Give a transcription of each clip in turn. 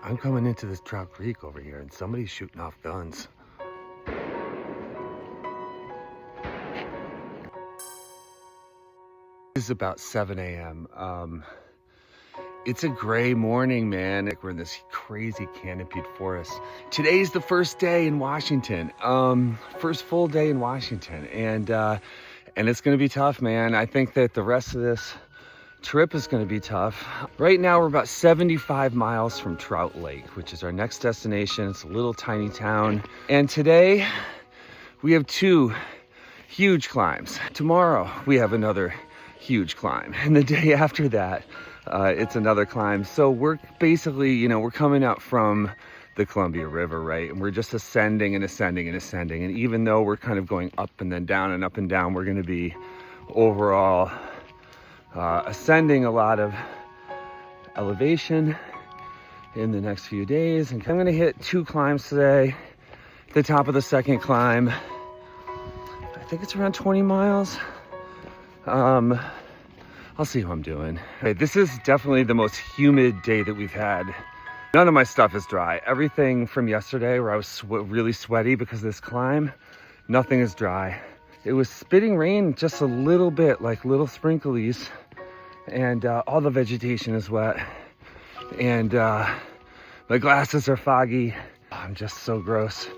I'm coming into this Trout Creek over here and somebody's shooting off guns. This is about 7 a.m. It's a gray morning, man. We're in this crazy canopied forest. Today's the first day in Washington. First full day in Washington. And it's gonna be tough, man. I think that the rest of this trip is gonna be tough. Right now, we're about 75 miles from Trout Lake, which is our next destination. It's a little tiny town. And today, we have 2 huge climbs. Tomorrow, we have another huge climb. And the day after that, it's another climb. So we're basically, we're coming up from the Columbia River, right? And we're just ascending and ascending and ascending. And even though we're kind of going up and then down and up and down, we're gonna be overall ascending a lot of elevation in the next few days. And I'm gonna hit 2 climbs today. The top of the second climb, I think it's around 20 miles. I'll see how I'm doing. Okay, this is definitely the most humid day that we've had. None of my stuff is dry. Everything from yesterday where I was really sweaty because of this climb, nothing is dry. It was spitting rain just a little bit, like little sprinklies, and all the vegetation is wet. And my glasses are foggy. I'm just so gross.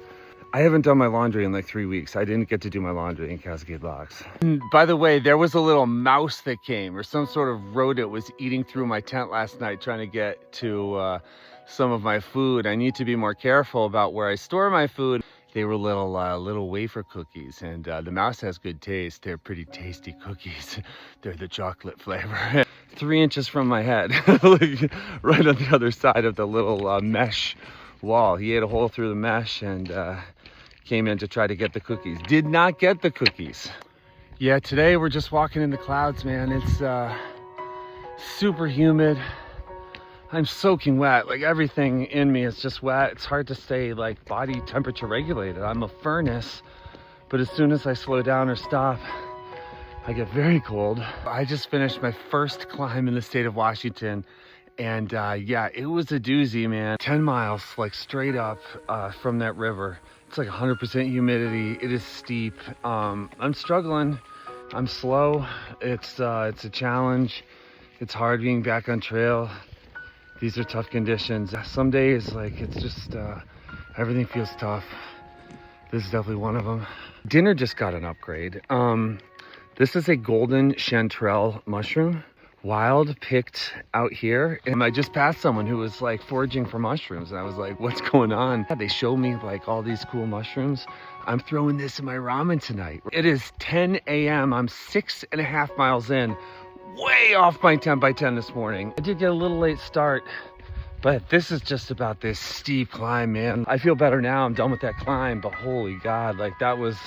I haven't done my laundry in like 3 weeks. I didn't get to do my laundry in Cascade Locks. And by the way, there was a little mouse that came, or some sort of rodent was eating through my tent last night trying to get to some of my food. I need to be more careful about where I store my food. They were little wafer cookies, and the mouse has good taste. They're pretty tasty cookies. They're the chocolate flavor. 3 inches from my head, right on the other side of the little mesh wall. He ate a hole through the mesh and came in to try to get the cookies. Did not get the cookies. Yeah, today we're just walking in the clouds, man. It's super humid. I'm soaking wet. Like everything in me is just wet. It's hard to stay like body temperature regulated. I'm a furnace, but as soon as I slow down or stop, I get very cold. I just finished my first climb in the state of Washington. And yeah, it was a doozy, man. 10 miles, like straight up from that river. It's like 100% humidity. It is steep. I'm struggling. I'm slow. It's a challenge. It's hard being back on trail. These are tough conditions. Some days, like, it's just, everything feels tough. This is definitely one of them. Dinner just got an upgrade. This is a golden chanterelle mushroom. Wild picked out here, and I just passed someone who was like foraging for mushrooms, and I was like, what's going on? They showed me like all these cool mushrooms. I'm throwing this in my ramen tonight. It is 10 a.m. I'm 6.5 miles in, way off my 10 by 10 this morning. I did get a little late start, but this is just about this steep climb, man. I feel better now. I'm done with that climb, but holy God, like that was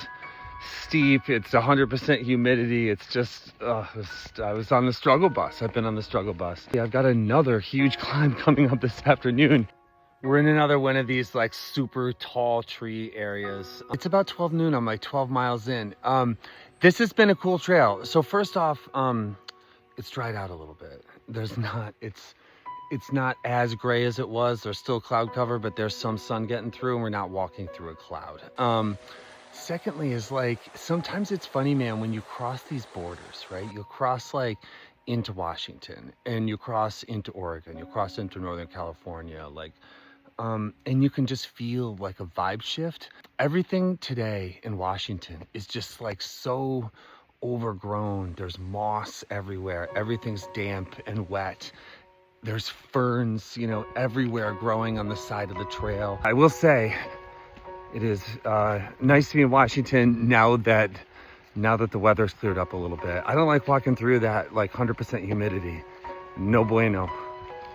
steep. It's 100% humidity. It's just I was on the struggle bus. I've been on the struggle bus. Yeah, I've got another huge climb coming up this afternoon. We're in another one of these like super tall tree areas. It's about 12 noon. I'm like 12 miles in. This has been a cool trail. So first off, it's dried out a little bit. It's not as gray as it was. There's still cloud cover, but there's some sun getting through, and we're not walking through a cloud. Secondly is like, sometimes it's funny, man, when you cross these borders, right? You'll cross like into Washington, and you cross into Oregon, you cross into Northern California, like, and you can just feel like a vibe shift. Everything today in Washington is just like so overgrown. There's moss everywhere. Everything's damp and wet. There's ferns, everywhere growing on the side of the trail. I will say, it is nice to be in Washington now that the weather's cleared up a little bit. I don't like walking through that like 100% humidity. No bueno.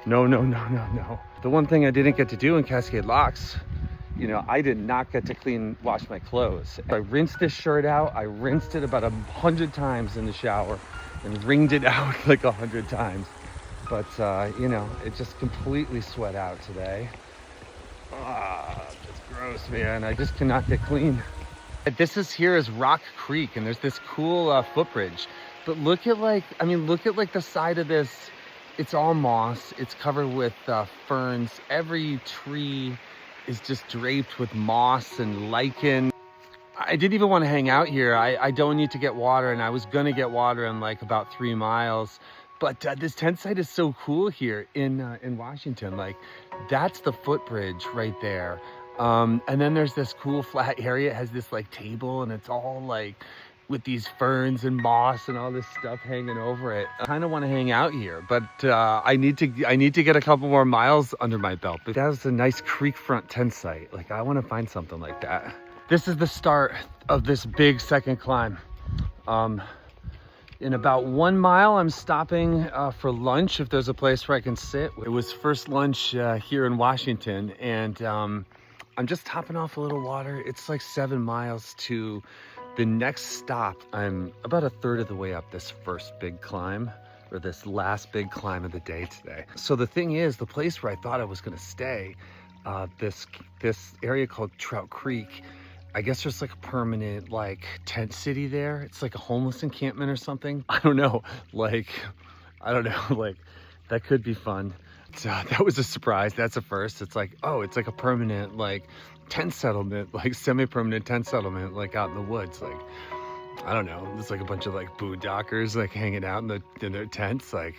No. The one thing I didn't get to do in Cascade Locks, I did not get to wash my clothes. I rinsed this shirt out. I rinsed it about 100 times in the shower and wringed it out like 100 times. But, it just completely sweat out today. It's gross, man. I just cannot get clean. Here is Rock Creek, and there's this cool footbridge. But look at the side of this It's all moss. It's covered with ferns. Every tree is just draped with moss and lichen. I didn't even want to hang out here. I don't need to get water, and I was gonna get water in like about 3 miles. But this tent site is so cool here in Washington. Like, that's the footbridge right there. And then there's this cool flat area. It has this like table, and it's all like with these ferns and moss and all this stuff hanging over it. I kind of want to hang out here, but I need to get a couple more miles under my belt. But that was a nice creek front tent site. Like, I want to find something like that. This is the start of this big second climb. In about 1 mile, I'm stopping for lunch if there's a place where I can sit. It was first lunch here in Washington, and I'm just topping off a little water. It's like 7 miles to the next stop. I'm about a third of the way up this first big climb, or this last big climb of the day today. So the thing is, the place where I thought I was gonna stay, this area called Trout Creek, I guess there's like a permanent like tent city there. It's like a homeless encampment or something. I don't know, like that could be fun. That was a surprise. That's a first. It's like, oh, it's like a permanent like tent settlement, like semi-permanent tent settlement, like out in the woods. Like, I don't know, there's like a bunch of like boondockers like hanging out in their tents. Like,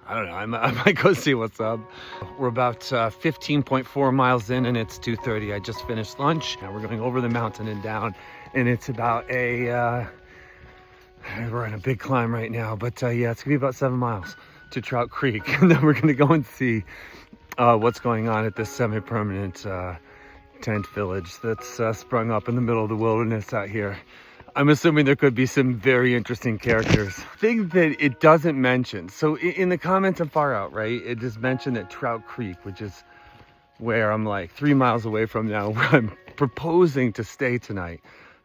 I don't know, I might go see what's up. We're about 15.4 miles in, and it's 2:30. I just finished lunch, and we're going over the mountain and down, and it's about we're on a big climb right now, but yeah, it's gonna be about 7 miles to Trout Creek, and then we're gonna go and see what's going on at this semi-permanent tent village that's sprung up in the middle of the wilderness out here. I'm assuming there could be some very interesting characters. Thing that it doesn't mention. So in the comments I'm far out, right? It just mentioned that Trout Creek, which is where I'm like 3 miles away from now, where I'm proposing to stay tonight.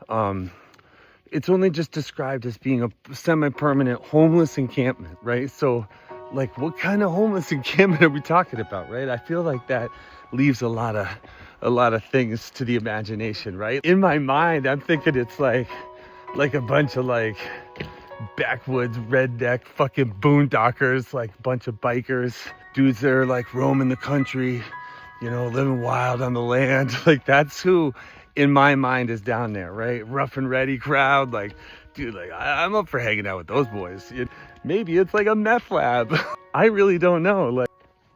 It's only just described as being a semi-permanent homeless encampment, right? So like, what kind of homeless encampment are we talking about, right? I feel like that leaves a lot of things to the imagination, right? In my mind, I'm thinking it's like a bunch of like backwoods redneck fucking boondockers, like a bunch of bikers, dudes that are like roaming the country, you know, living wild on the land. Like, that's who in my mind is down there, right? Rough and ready crowd. Like, dude, like I'm up for hanging out with those boys. Maybe it's like a meth lab. I really don't know. Like,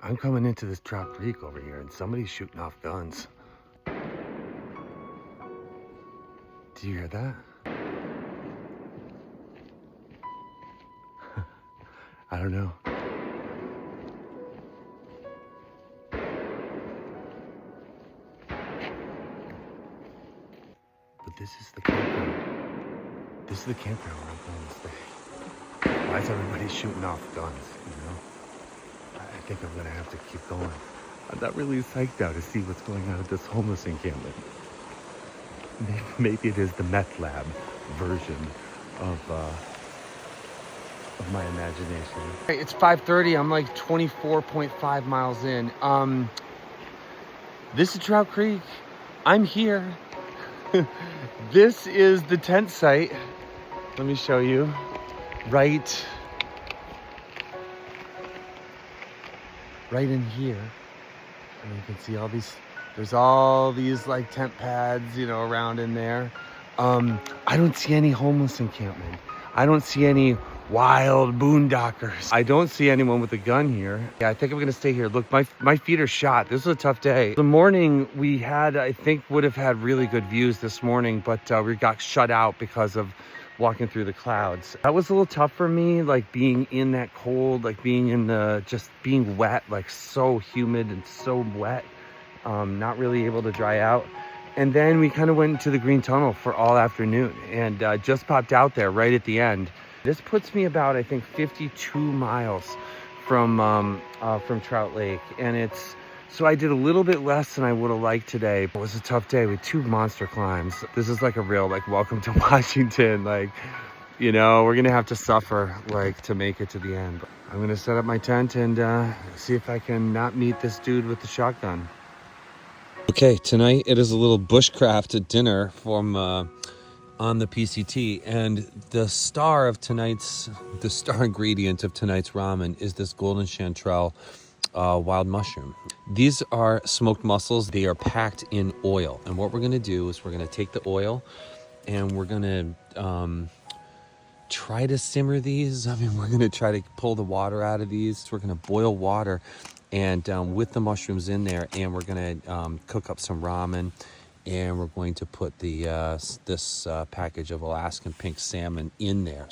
I'm coming into this Trout Creek over here, and somebody's shooting off guns. Do you hear that? I don't know. But this is the campground. This is the campground where I'm going to stay. Why is everybody shooting off guns, you know? I think I'm gonna have to keep going. I'm not really psyched out to see what's going on at this homeless encampment. Maybe it is the meth lab version of my imagination. It's 5:30. I'm like 24.5 miles in. This is Trout Creek. I'm here. This is the tent site. Let me show you. Right in here. And you can see all these, there's all these like tent pads, you know, around in there. I don't see any homeless encampment. I don't see any wild boondockers. I don't see anyone with a gun here. Yeah, I think I'm gonna stay here. Look, my feet are shot. This was a tough day. The morning we had, I think would have had really good views this morning, but we got shut out because of walking through the clouds. That was a little tough for me, like being in that cold, like being in the, just being wet, like so humid and so wet, not really able to dry out. And then we kind of went into the green tunnel for all afternoon, and just popped out there right at the end. This puts me about, I think, 52 miles from Trout Lake, and it's, so I did a little bit less than I would have liked today. It was a tough day with 2 monster climbs. This is like a real, like, welcome to Washington. Like, you know, we're gonna have to suffer, like, to make it to the end. But I'm gonna set up my tent and see if I can not meet this dude with the shotgun. Okay, tonight it is a little bushcraft dinner from on the PCT, and the star ingredient of tonight's ramen is this golden chanterelle wild mushroom. These are smoked mussels. They are packed in oil, and what we're going to do is we're going to take the oil and we're going to try to simmer these. I mean, we're going to try to pull the water out of these. We're going to boil water and with the mushrooms in there, and we're going to cook up some ramen, and we're going to put the this package of Alaskan pink salmon in there.